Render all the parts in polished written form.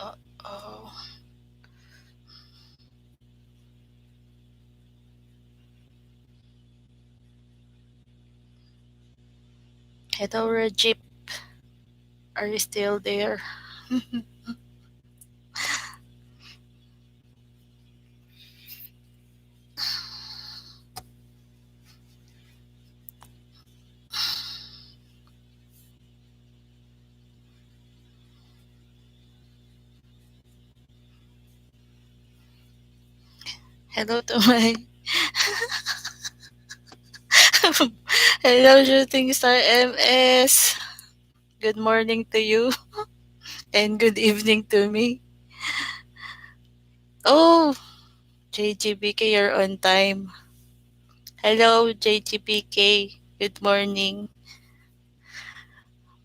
Oh, hello, Rajip. Are you still there? Hello to my hello, shooting star MS. Good morning to you and good evening to me. Oh, JGBK, you're on time. Hello, JGBK. Good morning.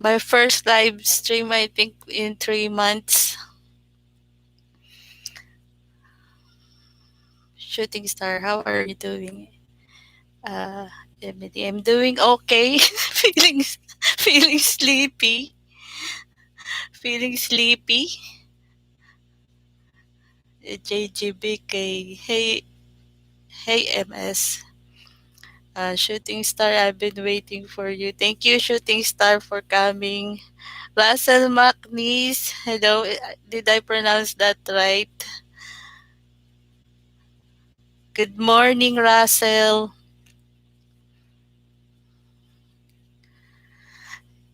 My first live stream, I think, in 3 months. Shooting star, how are you doing? Uh, Emily, I'm doing okay. Feeling sleepy. Feeling sleepy. JGBK. Hey, MS. Shooting Star, I've been waiting for you. Thank you, Shooting Star, for coming. Russell McNeese, hello. Did I pronounce that right? Good morning, Russell.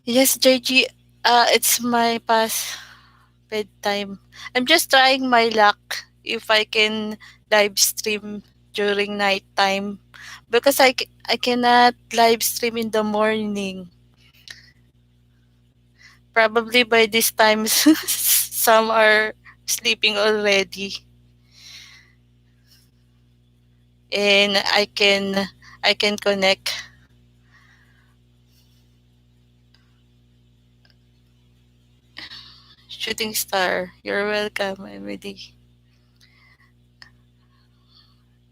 Yes, JG, it's my past bedtime. I'm just trying my luck if I can live stream during nighttime because I cannot live stream in the morning. Probably by this time, some are sleeping already, and I can connect. Shooting star, you're welcome, Emily.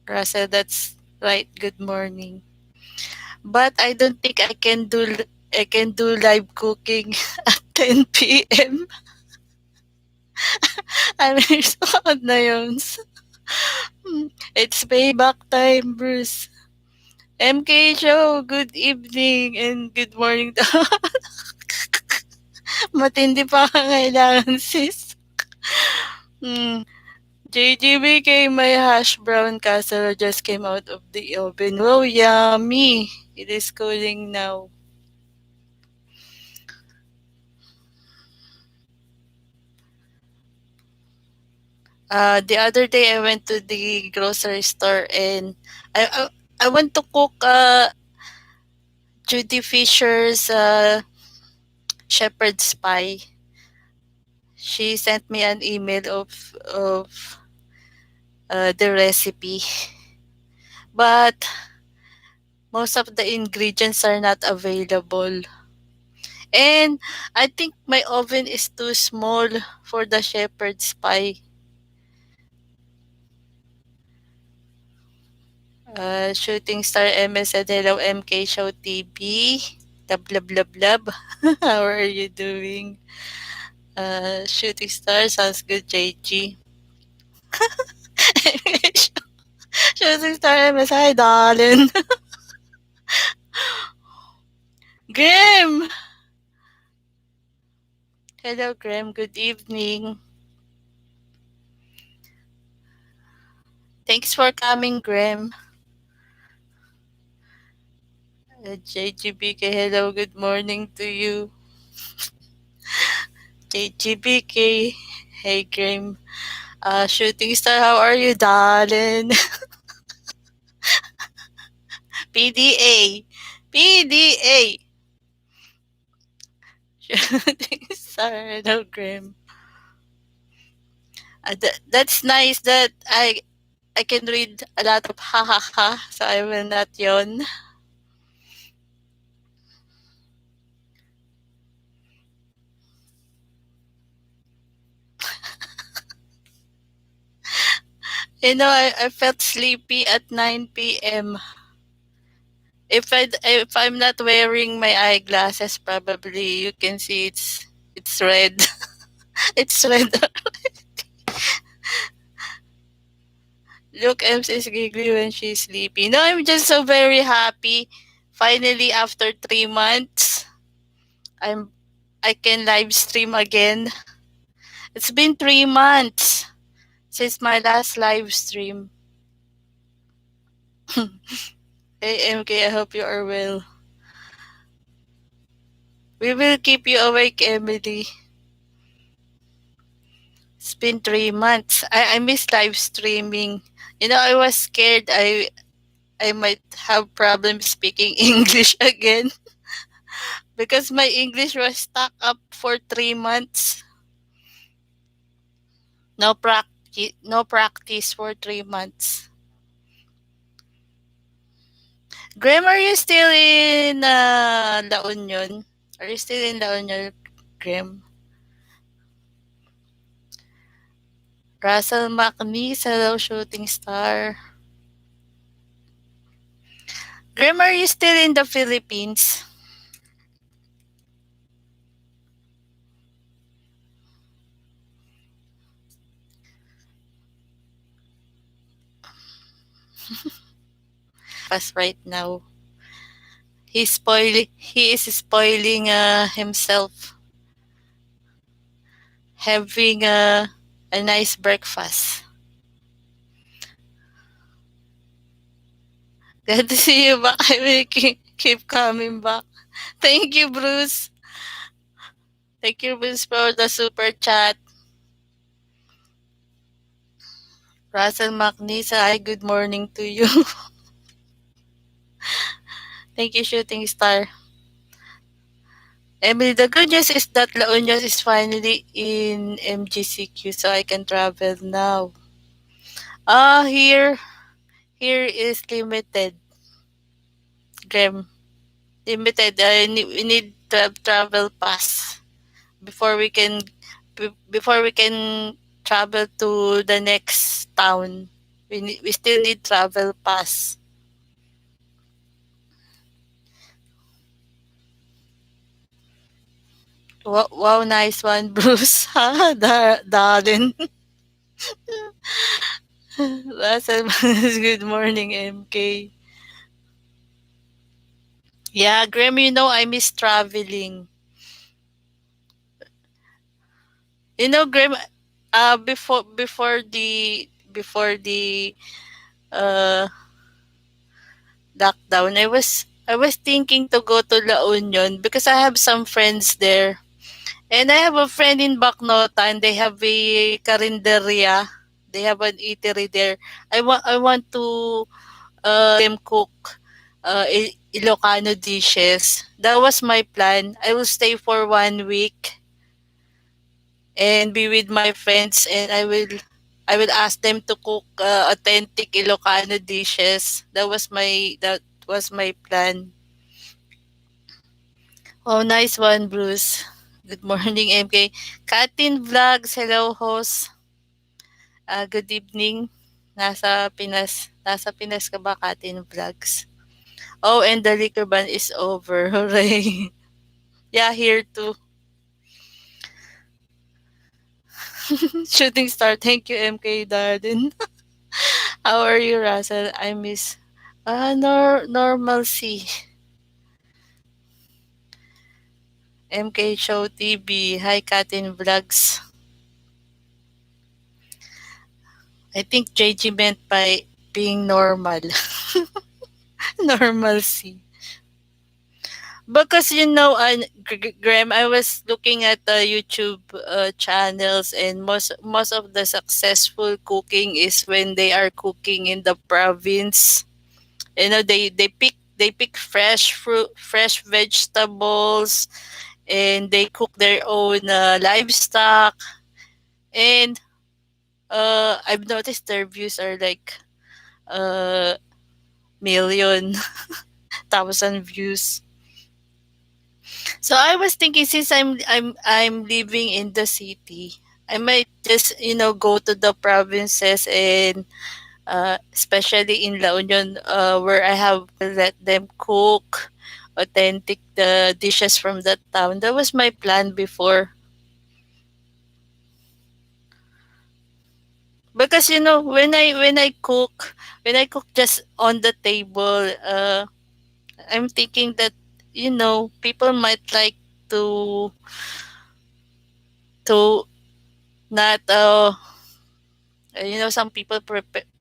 Russell, that's right. Good morning. But I don't think I can do live cooking at 10 p.m. I'm so na yun. It's payback time, Bruce. MK Show, good evening and good morning to matindi pa kailangan, sis. JGBK, my hash brown casserole just came out of the oven. Wow, yummy! It is cooling now. The other day I went to the grocery store and I I want to cook Judy Fisher's shepherd's pie. She sent me an email of the recipe, but most of the ingredients are not available. And I think my oven is too small for the shepherd's pie. Shooting Star MS said, hello, MK Show TV. Love, love, love, love. How are you doing? Shooting Star sounds good, JG. Shooting Star MS, hi, darling. Grim! Hello, Grim. Good evening. Thanks for coming, Grim. JGBK, hello, good morning to you. JGBK, hey, Grim. Shooting Star, how are you, darling? PDA. PDA. Shooting Star, hello, Grim. That's nice that I can read a lot of ha ha ha, so I will not yawn. I felt sleepy at 9 p.m. If I'm not wearing my eyeglasses, probably you can see it's red. It's red. Look, Ems is giggling when she's sleepy. No, I'm just so very happy. Finally, after 3 months, I'm I can live stream again. It's been 3 months since my last live stream. Hey MK, I hope you are well. We will keep you awake, Emily. It's been 3 months. I miss live streaming. I was scared I might have problems speaking English again because my English was stuck up for 3 months. No practice for 3 months. Graham, are you still in La Union? Are you still in La Union, Graham? Russell McNeese, hello, shooting star. Graham, are you still in the Philippines? Us right now. He is spoiling himself, having a nice breakfast. Glad to see you back. I will keep coming back. Thank you, Bruce. Thank you, Bruce, for the super chat. Russell McNeese, hi, good morning to you. Thank you, shooting star. Emily, the good news is that La Union is finally in MGCQ, so I can travel now. Here is limited, Graham. Limited. We need to have travel pass before we can before we can travel to the next town. We still need travel pass. Wow, wow, nice one, Bruce. Ha, darling. That's a good morning, MK. Yeah, Graham, I miss traveling. Graham, before the uh lockdown, I was thinking to go to La Union because I have some friends there. And I have a friend in Bacnota and they have a carinderia. They have an eatery there. I want to them cook Ilocano dishes. That was my plan. I will stay for 1 week and be with my friends, and I will ask them to cook authentic Ilocano dishes. That was my plan. Oh, nice one, Bruce. Good morning, MK. Katin Vlogs, hello, host. Good evening. Nasa Pinas ka ba, Katin Vlogs? Oh, and the liquor ban is over. Hooray. Yeah, here too. Shooting star. Thank you, MK Darden. How are you, Russell? I miss normalcy. MK Show TV. Hi, Katin Vlogs. I think JG meant by being normal. Normalcy. Because Graham, I was looking at the YouTube channels, and most of the successful cooking is when they are cooking in the province. They pick fresh fruit, fresh vegetables, and they cook their own livestock. And I've noticed their views are like uh million, thousand views. So I was thinking, since I'm living in the city, I might just go to the provinces, and especially in La Union, where I have let them cook authentic the dishes from that town. That was my plan before. Because when I cook just on the table, I'm thinking that people might like to to not some people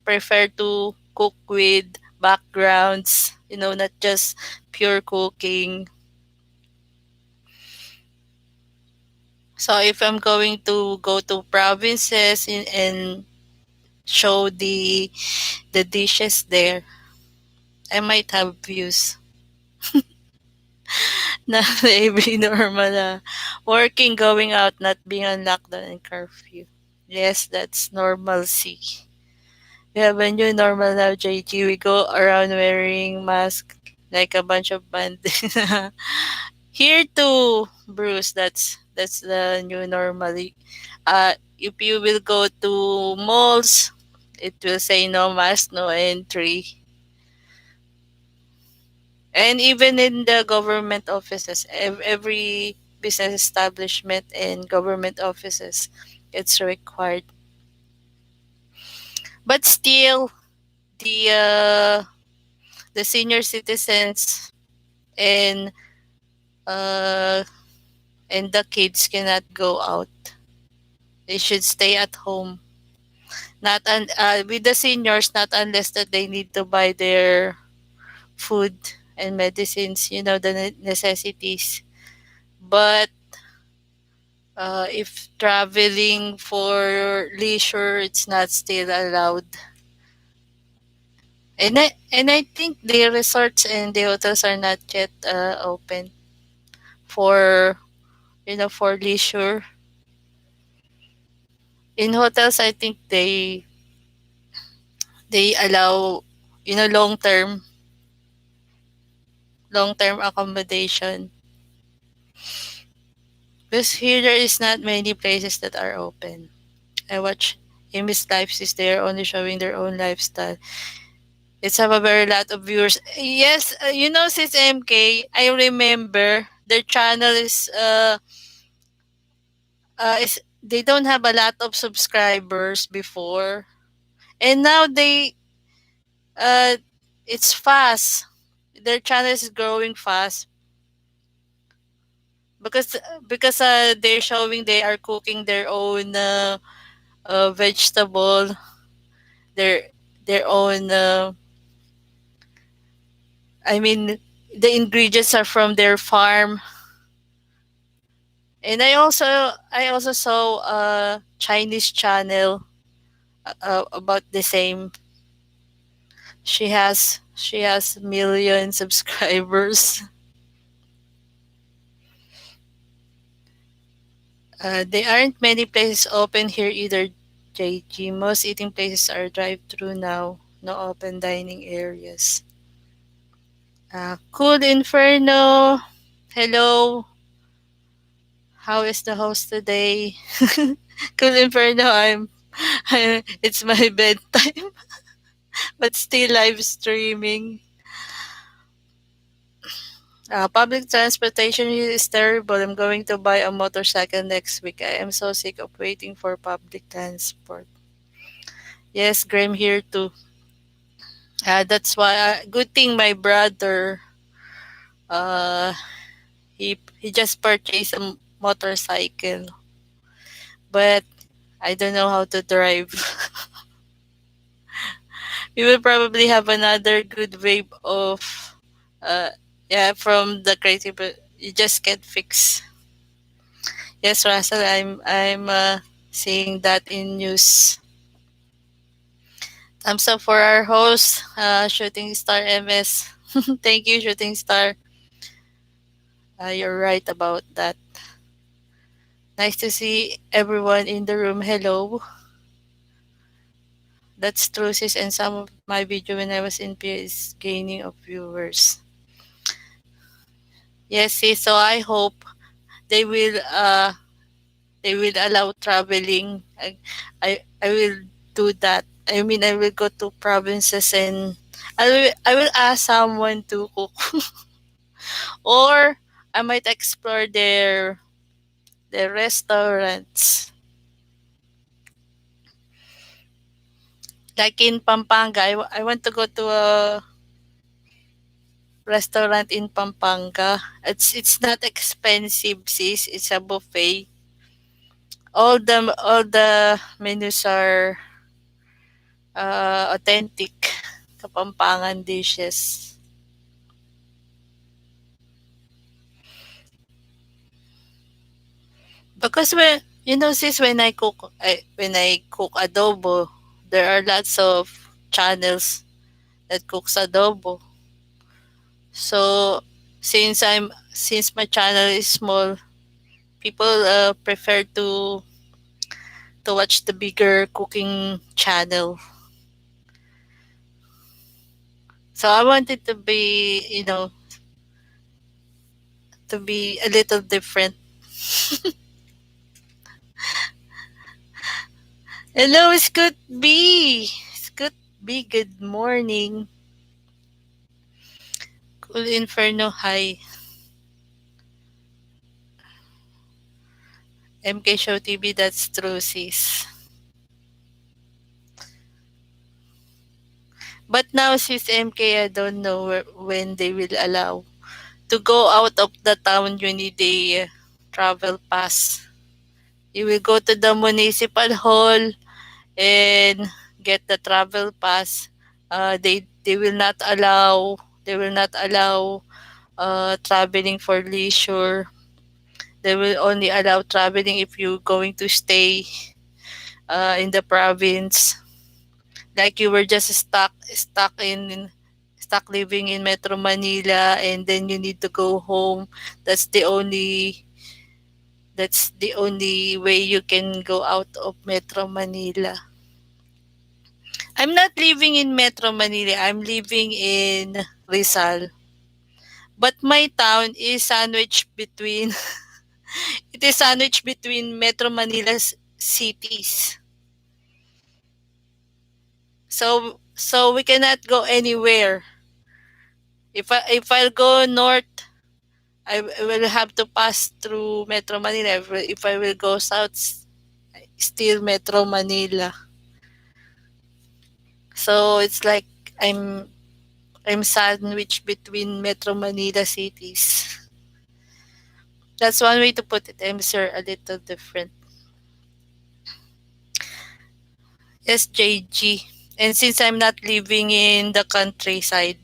prefer to cook with backgrounds, not just pure cooking. So if I'm going to go to provinces and show the dishes there, I might have views. Not every normal working, going out, not being on lockdown and curfew. Yes, that's normalcy. We have a new normal now, JG. We go around wearing masks like a bunch of bandits. Here too, Bruce. That's the new normally. If you will go to malls, it will say no mask, no entry. And even in the government offices, every business establishment and government offices, it's required. But still, the uh, the senior citizens and uh, and the kids cannot go out. They should stay at home. With the seniors, not unless that they need to buy their food and medicines, the necessities. But if traveling for leisure, it's not still allowed. And I think the resorts and the hotels are not yet open for for leisure. In hotels, I think they allow long term accommodation. Because here there is not many places that are open. I watch Amy's Lives is there only showing their own lifestyle. It's have a very lot of viewers. Yes, since MK, I remember their channel is they don't have a lot of subscribers before, and now uh it's fast. Their channel is growing fast because they're showing they are cooking their own vegetable, their their own. I mean, the ingredients are from their farm. And I also saw a Chinese channel about the same. She has million subscribers. There aren't many places open here either, JG. Most eating places are drive-through now. No open dining areas. Cool Inferno. Hello. How is the host today? Cool Inferno. It's my bedtime, but still live streaming. Public transportation here is terrible. I'm going to buy a motorcycle next week. I am so sick of waiting for public transport. Yes, Graham here too. That's why. Good thing my brother. Uh, he just purchased a motorcycle, but I don't know how to drive. We will probably have another good wave of, uh, yeah, from the creative. You just can't fix. Yes, Russell, I'm seeing that in news. Thumbs up for our host, Shooting Star MS. Thank you, Shooting Star. You're right about that. Nice to see everyone in the room. Hello. That's true, sis. And some of my video when I was in Pia is gaining of viewers. Yes, sis. So I hope they will uh they will allow traveling. I will do that. I mean, I will go to provinces and I will ask someone to cook, or I might explore their restaurants. Like in Pampanga, I want to go to a restaurant in Pampanga. It's not expensive, sis. It's a buffet. All the menus are authentic Kapampangan dishes. Because when you know, sis, when I cook adobo, there are lots of channels that cooks adobo. So since my channel is small, people prefer to watch the bigger cooking channel. So I want it to be, to be a little different. Hello, it's good B. It's good B. Good morning. Cool Inferno. Hi. MK Show TV. That's true, sis. But now, sis MK, I don't know when they will allow. To go out of the town, you need a travel pass. You will go to the municipal hall and get the travel pass. They will not allow traveling for leisure. They will only allow traveling if you're going to stay in the province. Like you were just stuck living in Metro Manila, and then you need to go home. That's the only that's the only way you can go out of Metro Manila. I'm not living in Metro Manila. I'm living in Rizal. But my town is sandwiched between it is sandwiched between Metro Manila's cities. So we cannot go anywhere. If I'll go north, I will have to pass through Metro Manila. If I will go south, still Metro Manila. So it's like I'm I'm sandwiched between Metro Manila cities. That's one way to put it. I'm sure a little different. Yes, JG. And since I'm not living in the countryside,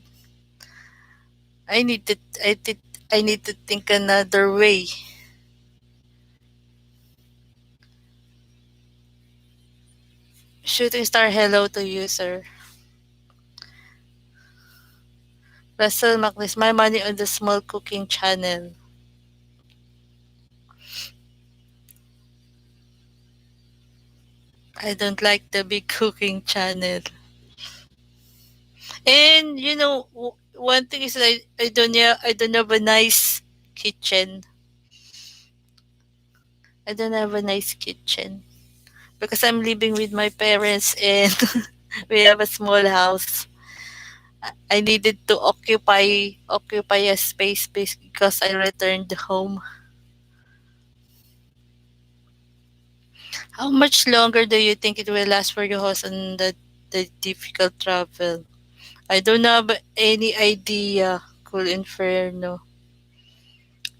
I need to I did I need to think another way. Shooting star, hello to you, sir. Russell Maclis, my money on the small cooking channel. I don't like the big cooking channel. And one thing is I don't have a nice kitchen. I don't have a nice kitchen because I'm living with my parents and we have a small house. I needed to occupy a space because I returned home. How much longer do you think it will last for your host on the difficult travel? I don't have any idea, Cool Inferno.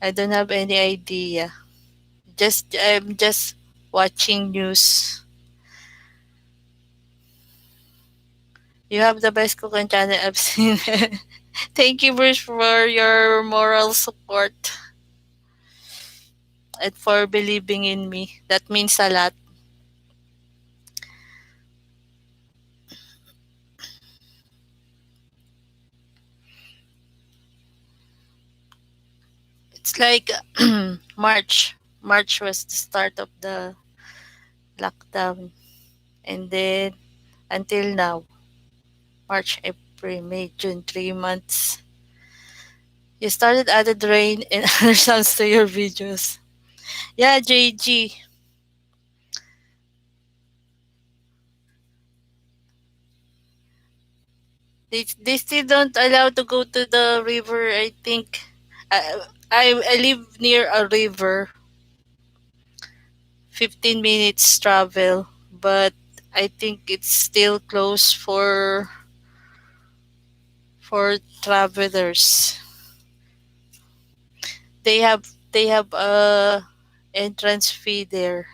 I don't have any idea. I'm just watching news. You have the best cooking channel I've seen. Thank you, Bruce, for your moral support and for believing in me. That means a lot. It's like March. March was the start of the lockdown. And then until now, March, April, May, June, 3 months. You started added rain and other sounds to your videos. Yeah, JG. They still don't allow to go to the river, I think. I live near a river, 15 minutes travel, but I think it's still closed for travelers. They have a entrance fee there.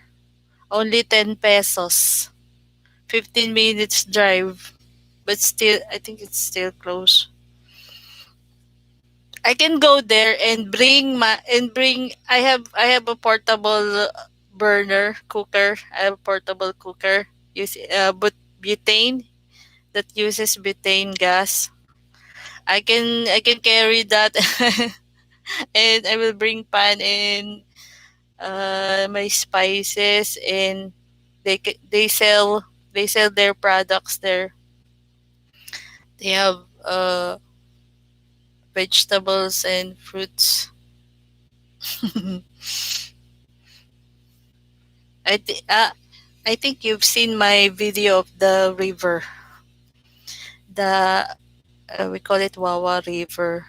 Only 10 pesos. 15 minutes drive. But still I think it's still closed. I can go there and bring I have a portable burner cooker. I have a portable cooker use but butane that uses butane gas. I can carry that and I will bring pan and my spices, and they sell their products there. They have vegetables and fruits. I th- uh, I think you've seen my video of the river. The we call it Wawa River.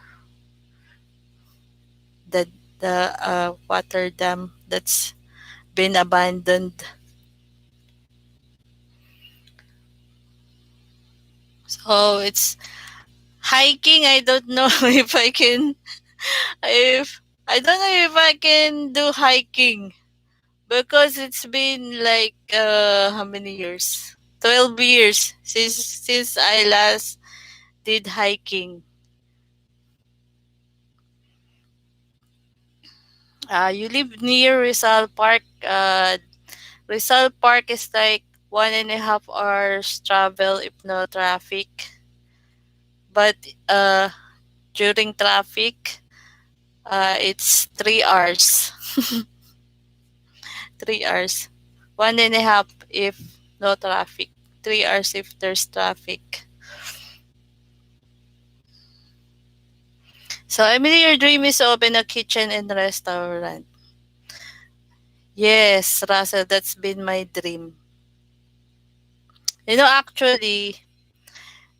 The the water dam that's been abandoned. So it's hiking. I don't know if I can if I don't know if I can do hiking because it's been like how many years? 12 years since I last did hiking. You live near Rizal Park. Rizal Park is like 1.5 hours travel if no traffic. But uh, during traffic, it's 3 hours. 3 hours. 1.5 if no traffic. 3 hours if there's traffic. So, Emily, your dream is to open a kitchen and restaurant. Yes, Russell, that's been my dream. Actually,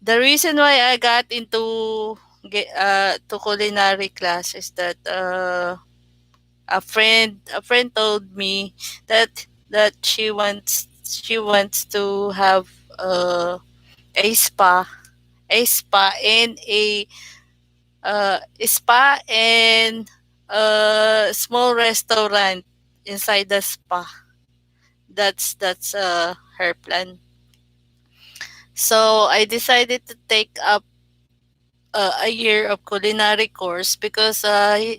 the reason why I got into to culinary class is that a friend told me that she wants to have uh, a spa and a small restaurant inside the spa. That's her plan. So I decided to take up a year of culinary course because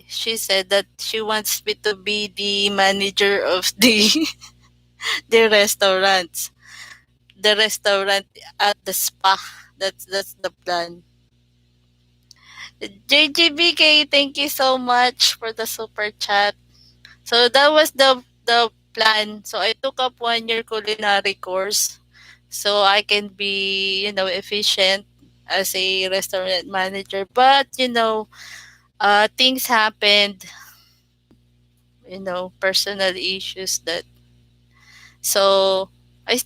she said that she wants me to be the manager of the restaurants, the restaurant at the spa. That's the plan. JGBK, thank you so much for the super chat. So that was the plan. So I took up 1 year culinary course so I can be efficient as a restaurant manager. But things happened, personal issues that so I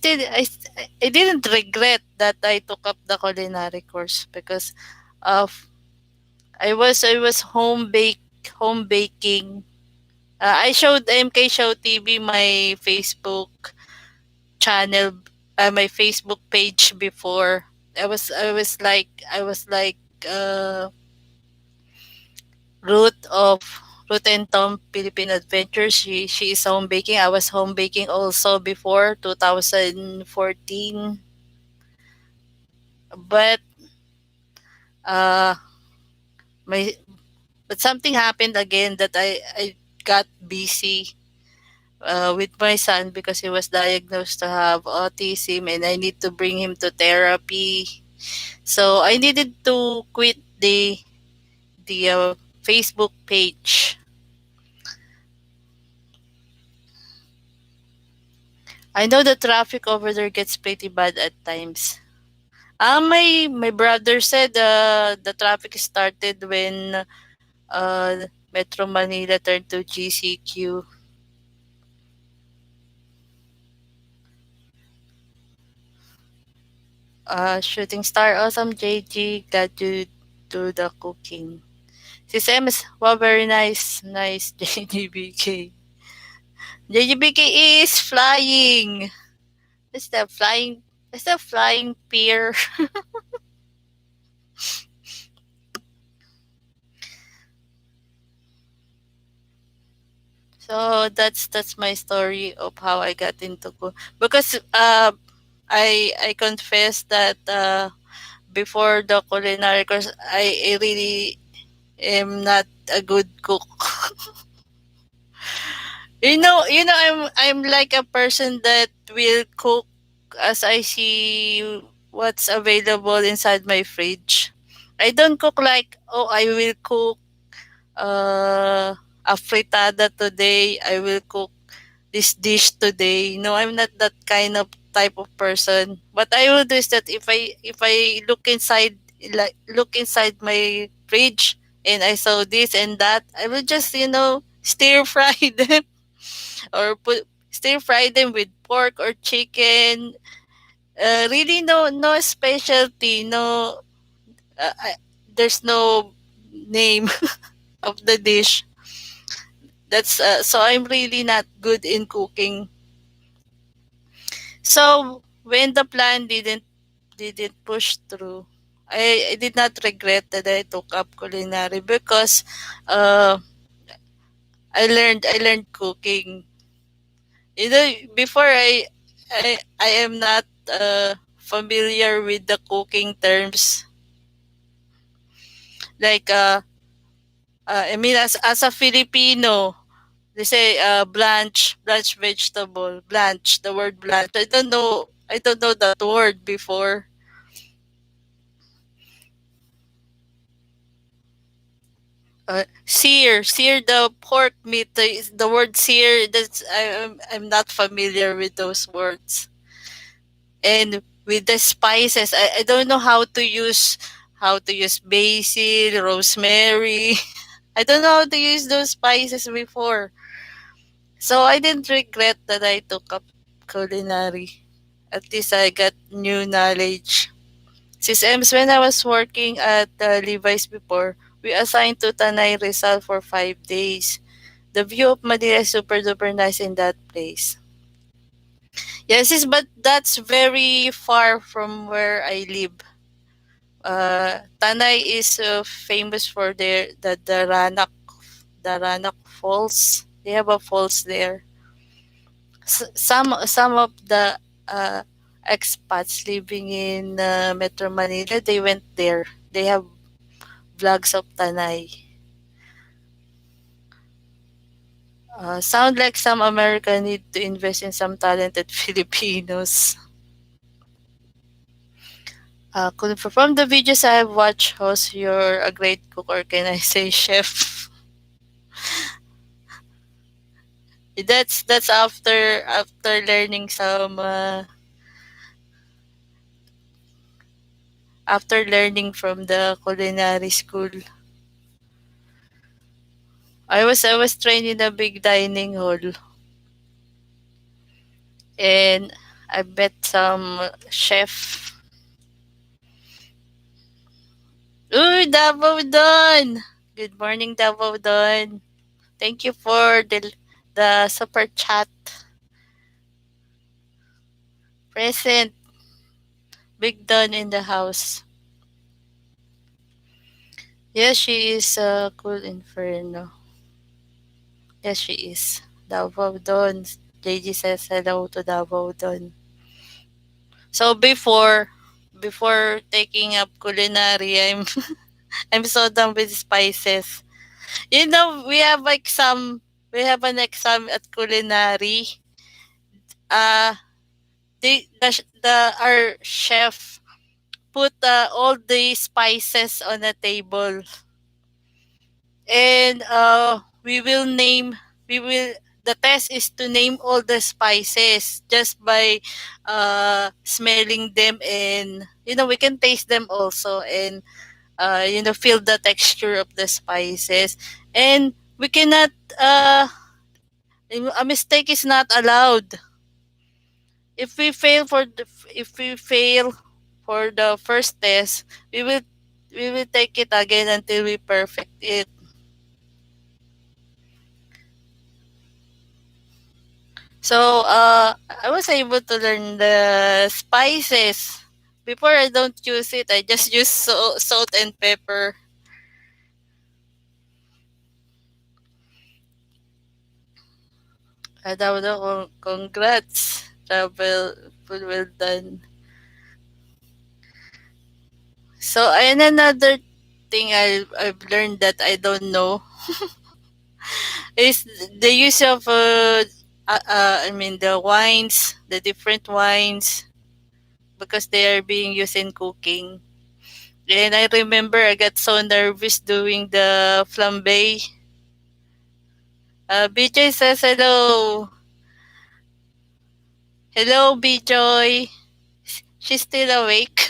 didn't regret that I took up the culinary course because of I was home baking. I showed MK Show TV my Facebook channel, my Facebook page before. I was like Ruth of Ruth and Tom Philippine Adventures. She is home baking. I was home baking also before 2014. But uh my but something happened again that I got busy with my son because he was diagnosed to have autism and I need to bring him to therapy. So I needed to quit the Facebook page. I know the traffic over there gets pretty bad at times. My brother said the traffic started when Metro Manila turned to GCQ. Shooting star, awesome JG, glad to do the cooking. Sis Ems, wow, very nice, nice JGBK. JGBK is flying. It's the flying. It's the flying pear. So that's my story of how I got into because I confess that before the culinary course I really am not a good cook. I'm like a person that will cook as I see what's available inside my fridge. I don't cook like, oh, I will cook a fritada today. I will cook this dish today. No, I'm not that kind of type of person. What I will do is that if I look inside my fridge and I saw this and that, I will just stir fry them or put stir fry them with pork or chicken. Really, no specialty. No, there's no name of the dish. That's so I'm really not good in cooking. So when the plan didn't push through, I did not regret that I took up culinary because uh, I learned cooking. Before I am not familiar with the cooking terms like I mean as a Filipino they say blanch vegetable blanch the word blanch I don't know that word before. Sear the pork meat. The word sear. I'm not familiar with those words. And with the spices, I don't know how to use basil, rosemary. I don't know how to use those spices before. So I didn't regret that I took up culinary. At least I got new knowledge. Since when I was working at Levi's before, we assigned to Tanay Rizal for 5 days. The view of Manila is super duper nice in that place. Yes, but that's very far from where I live. Tanay is famous for the Ranak Falls. They have a falls there. Some of the uh, expats living in Metro Manila, they went there. They have vlogs of Tanay. Sound like some America need to invest in some talented Filipinos. From the videos I have watched, Host, you're a great cook, or can I say chef? That's after learning after learning from the culinary school. I was trained in a big dining hall, and I met some chef. Uy, Davao Don! Good morning, Davao Don. Thank you for the super chat present. Big Don in the house. Yes, she is a cool inferno. Yes, she is. Davao Don. JG says hello to Davao Don. So before taking up culinary, I'm so done with spices. We have an exam at culinary. Uh our chef put all the spices on a table, and we will the test is to name all the spices just by smelling them, and we can taste them also, and feel the texture of the spices, and we cannot a mistake is not allowed. If we fail for the first test, we will take it again until we perfect it. So I was able to learn the spices. Before I don't use it. I just use salt and pepper. Daw congrats. Travel well done. So, and another thing I've learned that I don't know is the use of I mean the wines, the different wines because they are being used in cooking. And I remember I got so nervous doing the flambe. BJ says hello. Hello, BJ. She's still awake.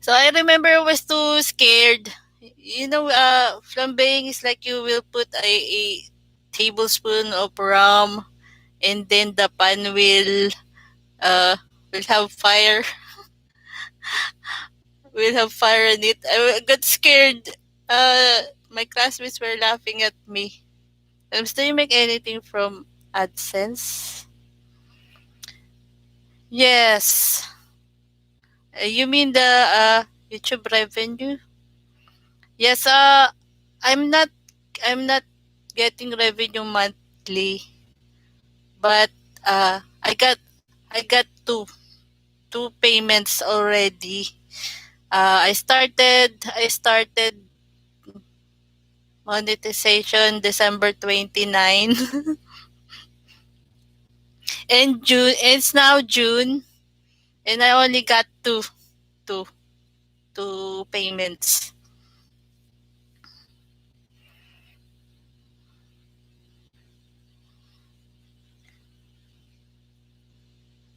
So I remember I was too scared. Flambeing is like you will put a tablespoon of rum and then the pan will have fire. Will have fire in it. I got scared. My classmates were laughing at me. Do you make anything from AdSense? Yes. You mean the YouTube revenue? Yes. I'm not. I'm not getting revenue monthly, but I got two payments already. I started monetization December 29 and June. It's now June, and I only got two, two payments.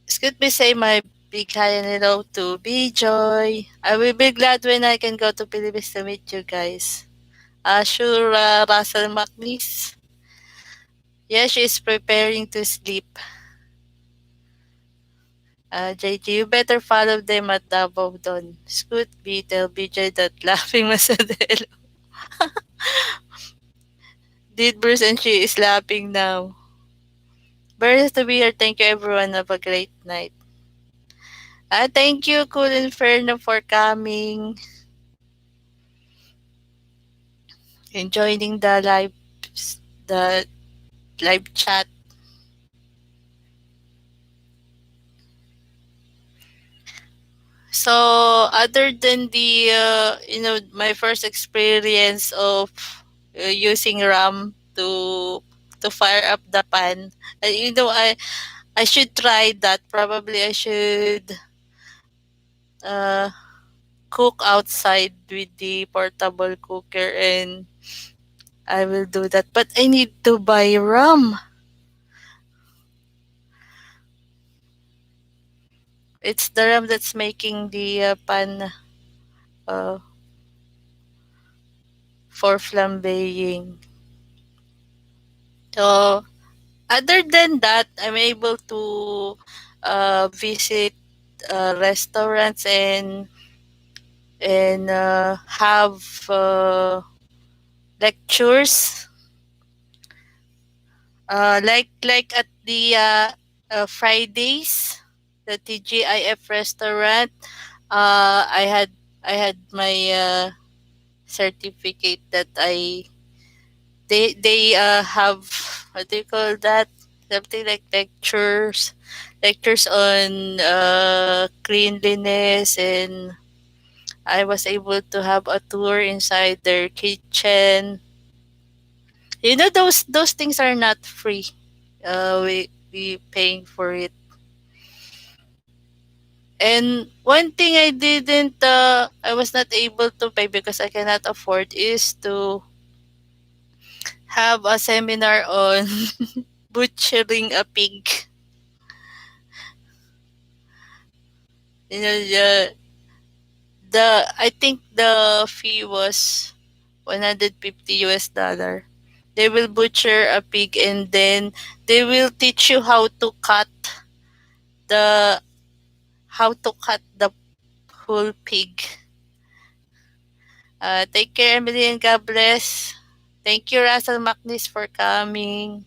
Excuse me, say my big hi and hello to B Joy. I will be glad when I can go to Philippines to meet you guys. Sure, Russell McNeese. Yeah, she's preparing to sleep. JG, you better follow them at Davao Don. Scoot B, tell BJ that laughing Masadelo. Did Bruce and she is laughing now. Very to be here. Thank you everyone. Have a great night. Thank you, Cool Inferno, for coming and joining the live chat. So, other than my first experience of using RAM to fire up the pan, I should try that. Probably I should uh, cook outside with the portable cooker, and I will do that. But I need to buy RAM. It's the RAM that's making the pan uh, for flambeing. So, other than that, I'm able to visit restaurants and have lectures, like at the Fridays, the TGIF restaurant. I had my certificate that they have, what do you call that, something like lectures on cleanliness, and I was able to have a tour inside their kitchen. Those things are not free. We paying for it. And one thing I was not able to pay because I cannot afford is to have a seminar on butchering a pig. I think the fee was 150 US dollar. They will butcher a pig, and then they will teach you the how to cut the whole pig. Take care, Emily, and God bless. Thank you, Russell McNeese, for coming.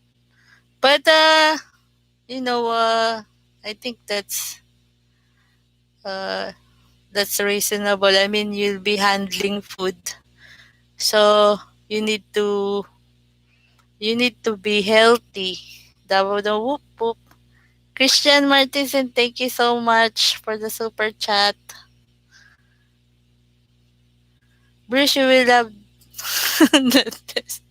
But you know, I think uh that's reasonable. I mean, you'll be handling food, so you need to you need to be healthy. Dabo the whoop whoop. Christian Martinson, thank you so much for the super chat. Bruce, you will love this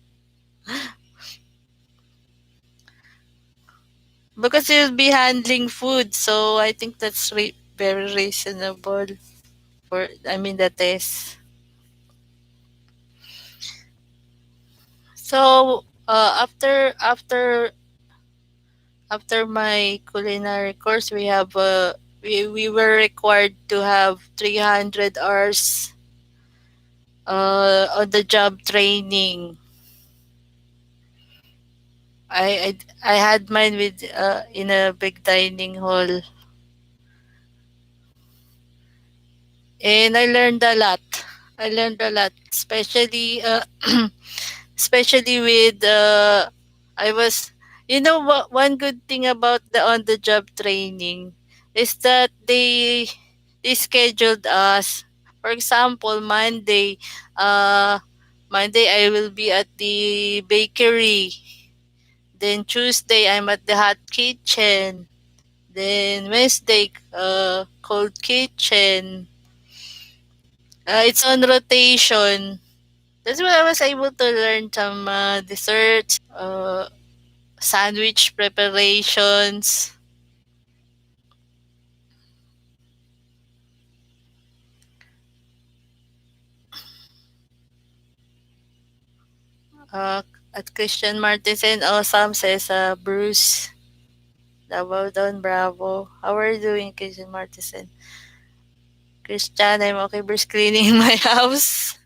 because you'll be handling food. So I think that's very reasonable. For I mean, that is. So after my culinary course, we were required to have 300 hours on the job training. I had mine with in a big dining hall, and I learned a lot. I learned a lot, especially especially with I was you know what, one good thing about the on the job training is that they scheduled us. For example, Monday I will be at the bakery. Then Tuesday I'm at the hot kitchen. Then Wednesday cold kitchen. It's on rotation. That's why I was able to learn some desserts, sandwich preparations, uh, at Christian Martinson. Awesome, says Bruce. Davao Don Bravo. How are you doing, Christian Martinson? Christian, I'm okay. Bruce, cleaning my house.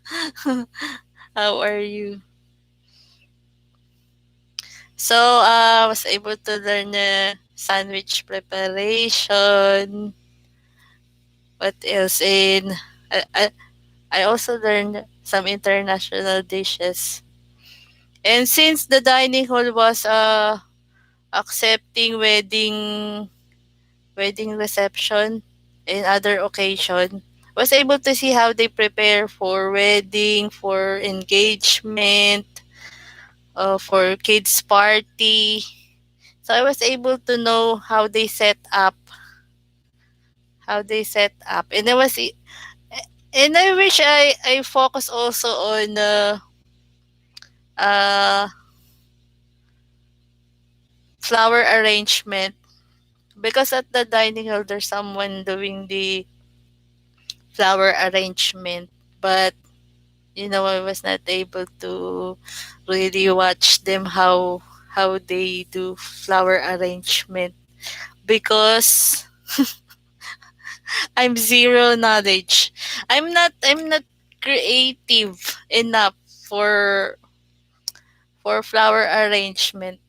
How are you? So, I was able to learn sandwich preparation. What else? I also learned some international dishes. And since the dining hall was accepting wedding reception and other occasion, was able to see how they prepare for wedding, for engagement, for kids party. So I was able to know how they set up, and and I wish I focus also on uh flower arrangement, because at the dining hall there's someone doing the flower arrangement, but I was not able to really watch them how they do flower arrangement, because I'm zero knowledge. I'm not creative enough for for flower arrangement.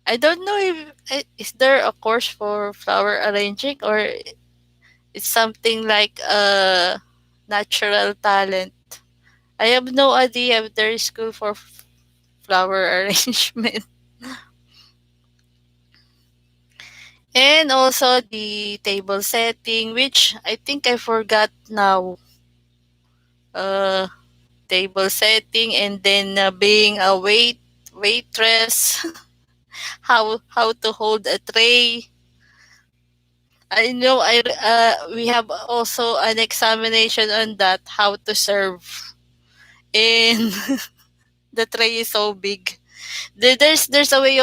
I don't know if is there a course for flower arranging, or it's something like a natural talent. I have no idea if there is school for flower arrangement. And also the table setting, which I think I forgot now. Uh, Table setting, and then being a waitress, how to hold a tray. I know we have also an examination on that, how to serve, and the tray is so big. There's a way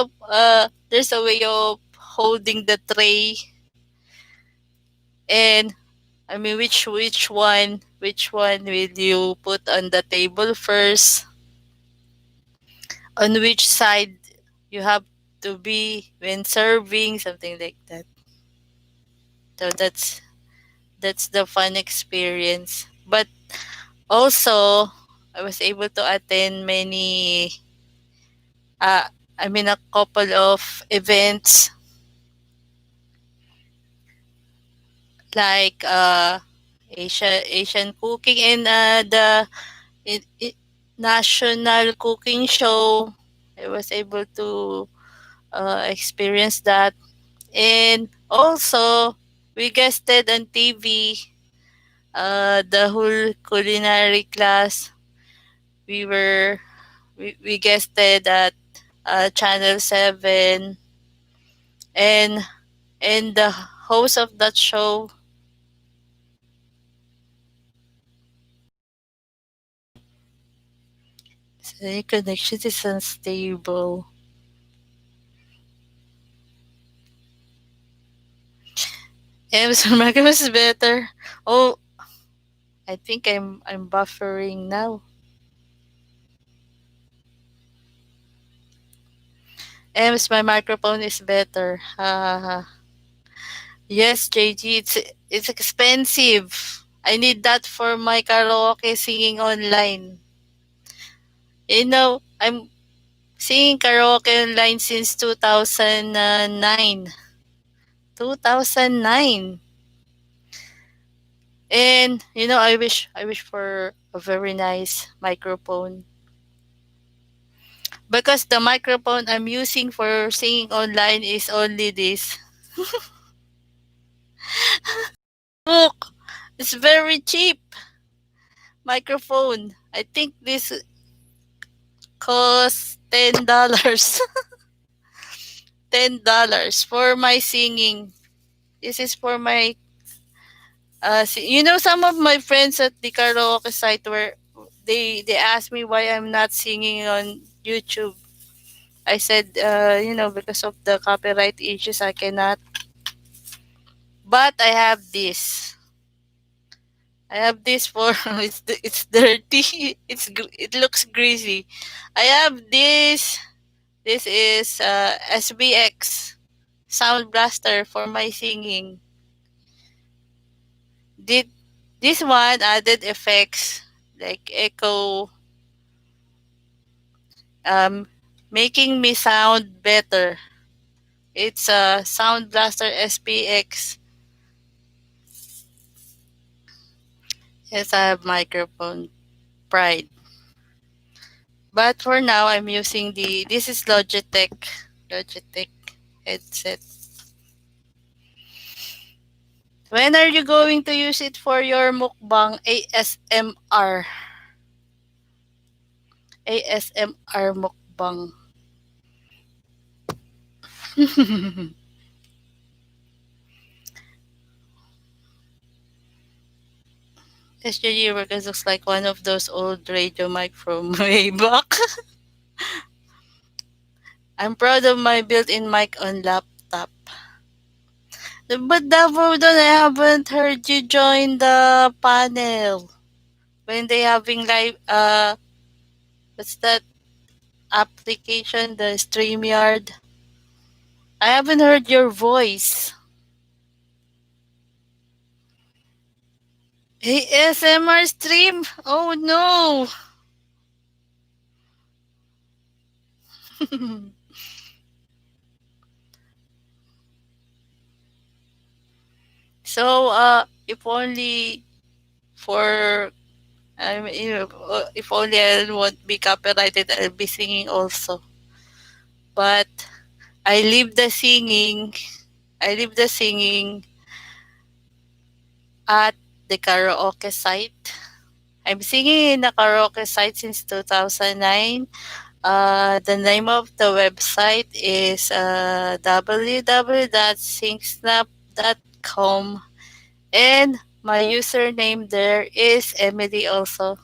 of holding the tray, and I mean, which one will you put on the table first? On which side you have to be when serving, something like that. So that's the fun experience. But also, I was able to attend many. I mean, a couple of events, like Asian cooking, and the i- i- national cooking show, I was able to experience that. And also, we guested on TV, the whole culinary class. We were we guested at Channel 7, and the host of that show, the connection is unstable. Emerson Marcos is better. Oh, I think I'm buffering now. Ems, my microphone is better. Yes, JG, it's expensive. I need that for my karaoke singing online. I'm singing karaoke online since 2009. 2009. And I wish for a very nice microphone, because the microphone I'm using for singing online is only this. Look, it's very cheap microphone. I think this costs $10. $10 for my singing. This is for my some of my friends at the karaoke site were they asked me why I'm not singing on YouTube. I said, because of the copyright issues, I cannot. But I have this. I have this for it's dirty. It looks greasy. I have this. This is SBX sound blaster for my singing. Did this one added effects like echo, um, making me sound better. It's a Sound Blaster SPX. Yes, I have microphone pride. But for now, I'm using this is Logitech headset. When are you going to use it for your mukbang ASMR mukbang? SJG Workers looks like one of those old radio mic from way back. I'm proud of my built-in mic on laptop. But Davodon, I haven't heard you join the panel when they having live. What's that application? The StreamYard. I haven't heard your voice. ASMR stream. Oh no. So if only for if only I won't be copyrighted, I'll be singing also. But I leave the singing. I leave the singing at the karaoke site. I'm singing in the karaoke site since 2009. The name of the website is www.singsnap.com, and my username there is Emily also.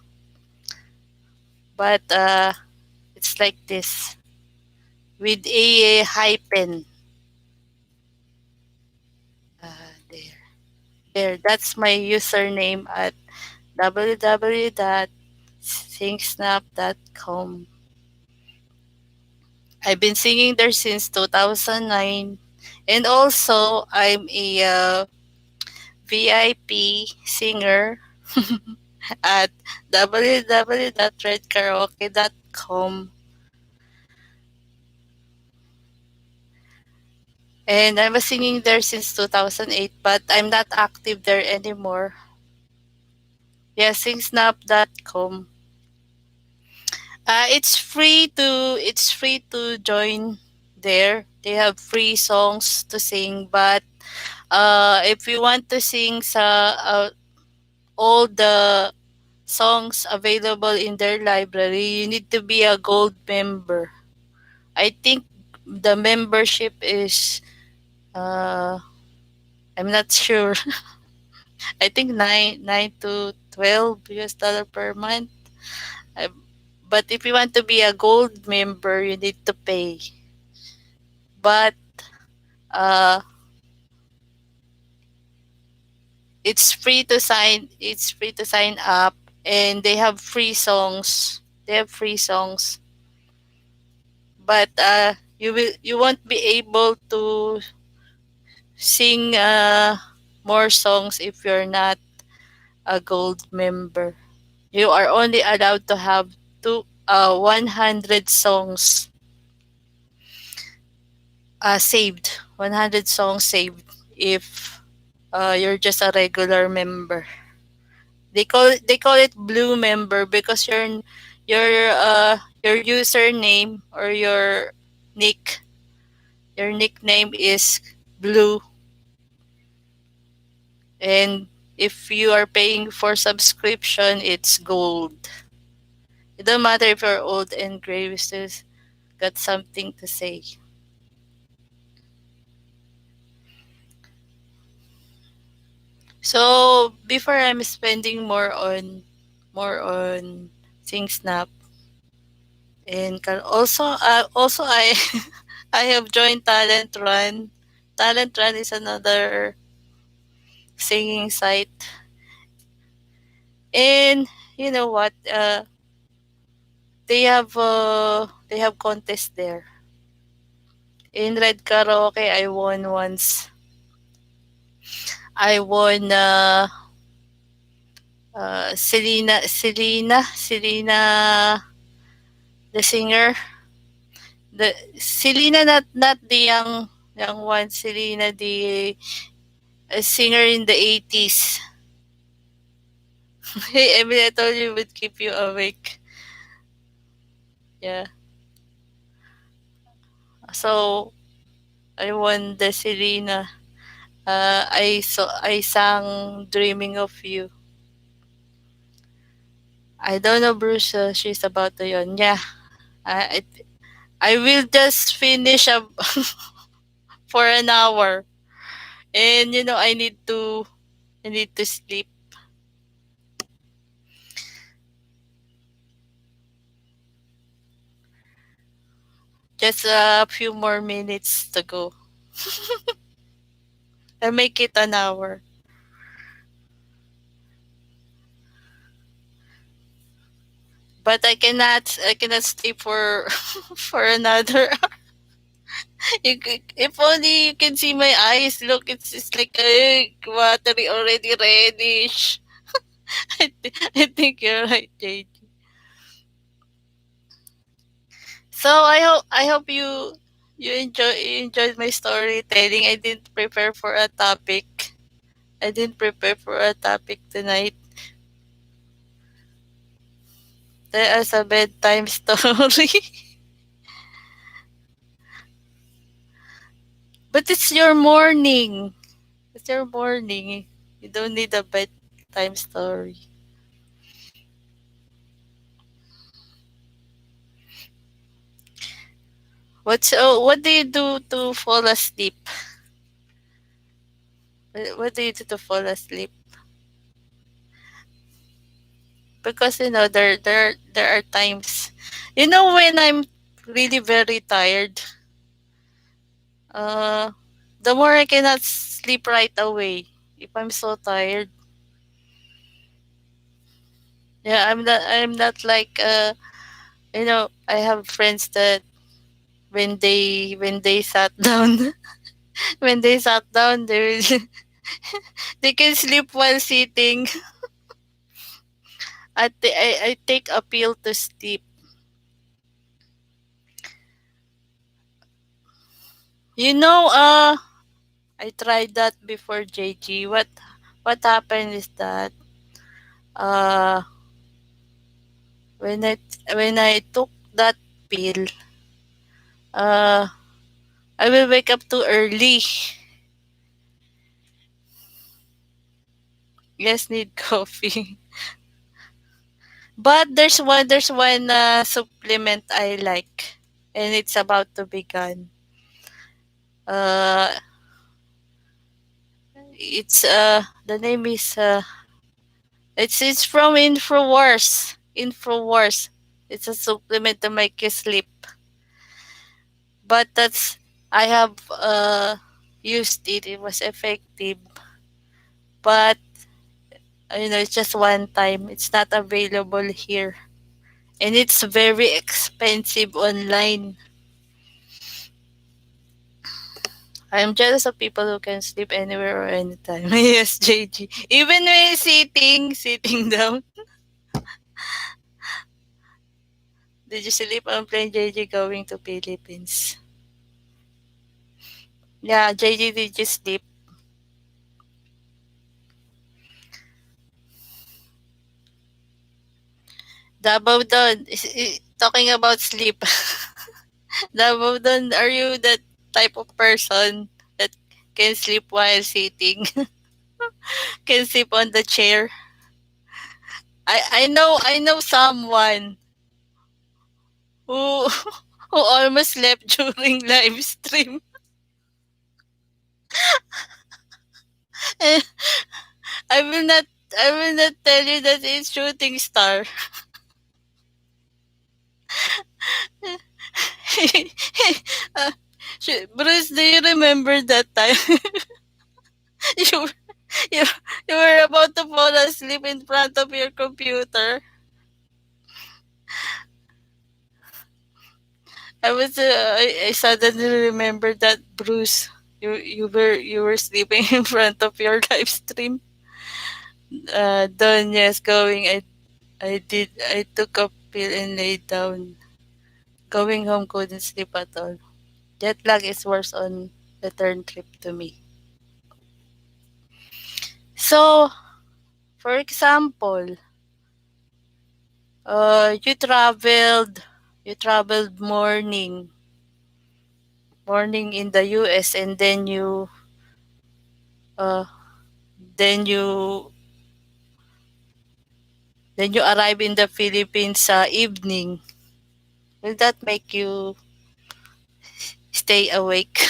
But it's like this with a hyphen. There. There. That's my username at www.singsnap.com. I've been singing there since 2009. And also, I'm a VIP singer at www.redkaraoke.com. And I was singing there since 2008, but I'm not active there anymore. Yeah, singsnap.com. It's free to join there. They have free songs to sing, but if you want to sing all the songs available in their library, you need to be a gold member. I think the membership is uh I'm not sure. I think nine to 12 US dollar per month. Uh, but if you want to be a gold member, you need to pay. But uh it's free to sign up, and they have free songs. They have free songs. But you won't be able to sing more songs if you're not a gold member. You are only allowed to have 100 songs saved. 100 songs saved if you're just a regular member. They call it blue member because your username or nick your nickname is blue, and if you are paying for subscription, it's gold. It don't matter if you're old and gray, we still got something to say. So before, I'm spending more on Sing Snap, and also I I have joined Talent Run. Talent Run is another singing site, and you know what? They have contests there. In Red Karaoke, I won once. I won Selena, the singer. The Selena, not the young one. Selena, the singer in the 80s. Hey, Emily, I told you would keep you awake. Yeah. So I won the Selena. I sang "Dreaming of You." I don't know, Bruce. She's about to yawn. Yeah. I I will just finish for an hour, and I need to sleep. Just a few more minutes to go. I'll make it an hour. But I cannot stay for for another. If only you can see my eyes. Look, it's like watery, already reddish. I think you're right, JD. So I hope you enjoyed my storytelling. I didn't prepare for a topic. I didn't prepare for a topic tonight. There is a bedtime story. But it's your morning. It's your morning. You don't need a bedtime story. What do you do to fall asleep? What do you do to fall asleep? Because there are times, when I'm really very tired. Uh, the more I cannot sleep right away. If I'm so tired, yeah, I'm not like I have friends that when they sat down when they sat down they can sleep while sitting. I take a pill to sleep. You know, I tried that before, JG. What happened is that uh when I when I took that pill, uh, I will wake up too early. Yes, need coffee. But there's one supplement I like, and it's about to be gone. Uh, it's the name is it's from Infowars. Infowars. It's a supplement to make you sleep. But that's I have used it. It was effective, but it's just one time. It's not available here, and it's very expensive online. I'm jealous of people who can sleep anywhere or anytime. Yes, JG. Even when sitting down. Did you sleep on plane, JG, going to Philippines? Yeah, JG, did you sleep? Davao Don, talking about sleep. Davao Don, are you that type of person that can sleep while sitting? Can sleep on the chair? I know someone who who almost slept during live stream. I will not I will not tell you that it's shooting star. uh, Bruce, do you remember that time you, were- you you were about to fall asleep in front of your computer? I suddenly remembered that Bruce, you were sleeping in front of your live stream. Done, yes, going. I took a pill and laid down. Going home, couldn't sleep at all. Jet lag is worse on return trip to me. So, for example, you traveled morning in the US, and uh then you then you arrive in the Philippines sa evening. Will that make you stay awake?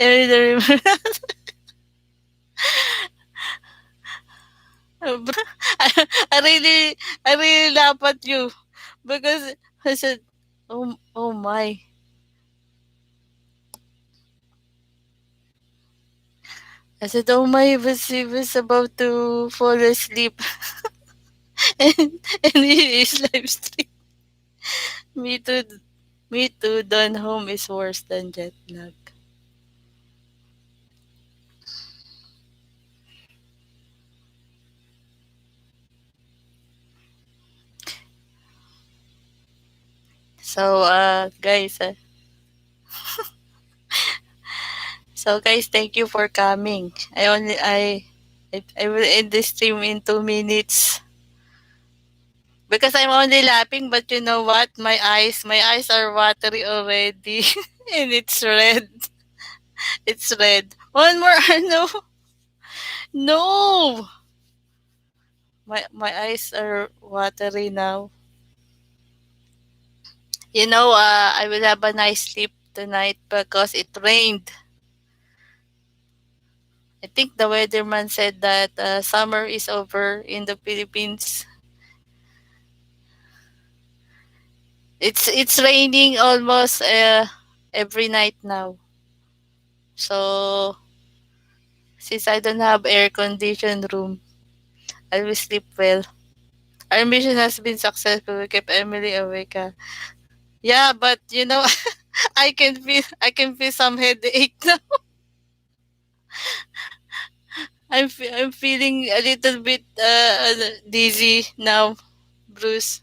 I really remember, I really laugh at you because I said, oh my. I said, oh my, he was about to fall asleep, and he is live stream. Me too, me too, done home is worse than jet lag. So, guys, thank you for coming. I will end this stream in 2 minutes because I'm only laughing. But you know what? My eyes are watery already, and it's red. It's red. One more. No, no. My eyes are watery now. I will have a nice sleep tonight because it rained. I think the weatherman said that summer is over in the Philippines. It's raining almost every night now. So since I don't have air conditioned room, I will sleep well. Our mission has been successful. We kept Emily awake. Yeah, but I can feel some headache now. I'm feeling a little bit dizzy now, Bruce.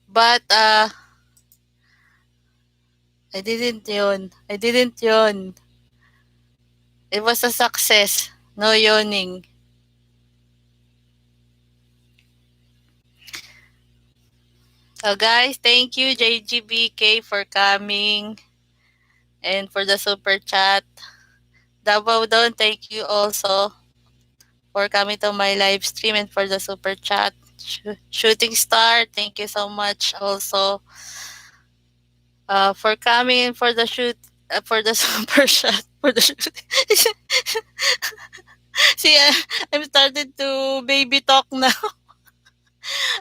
But I didn't yawn. It was a success. No yawning. Guys, thank you JGBK for coming and for the super chat. Davao Don, thank you also for coming to my live stream and for the super chat. Shooting Star, thank you so much also for coming and for the for the super chat for the shoot. See, I'm started to baby talk now.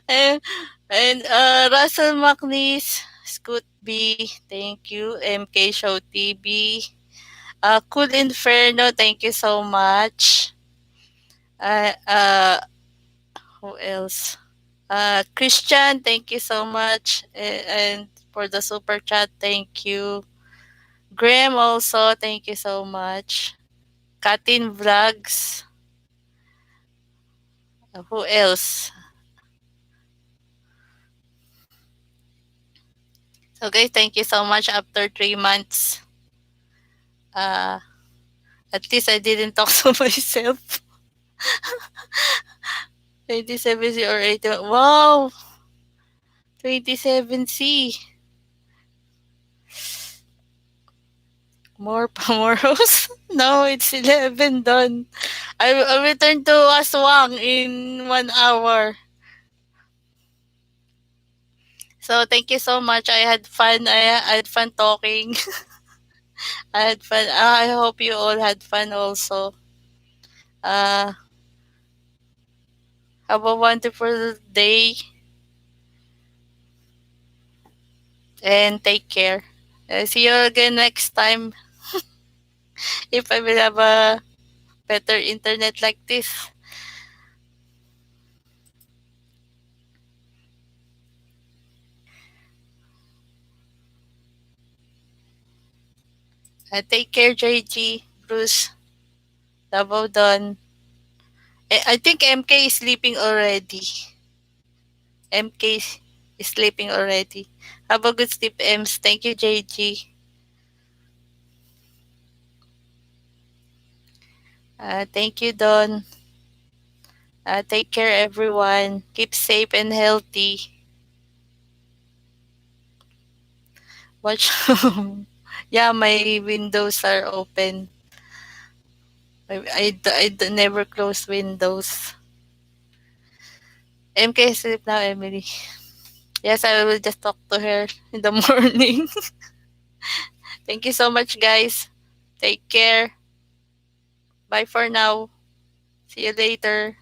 and Russell McNeese, Scoot B, thank you. MK Show TV. Cool Inferno, thank you so much. Uh, uh, who else? Christian, thank you so much. And for the super chat, thank you. Graham also, thank you so much. Katin Vlogs, who else? Okay, thank you so much. After 3 months, uh, at least I didn't talk to myself. 27C or 80. Wow, 27C. More Pamoros? No, it's 11 done. I return to Aswang in 1 hour. So thank you so much. I had fun. I had fun talking. I had fun. I hope you all had fun also. Uh, have a wonderful day and take care. See you again next time if I will have a better internet like this. Take care, JG, Bruce, Davao Don. I think MK is sleeping already. MK is sleeping already. Have a good sleep, Ems. Thank you, JG. Thank you, Don. Take care, everyone. Keep safe and healthy. Watch. Yeah, my windows are open. I never close windows. MK is asleep now, Emily. Yes, I will just talk to her in the morning. Thank you so much, guys. Take care. Bye for now. See you later.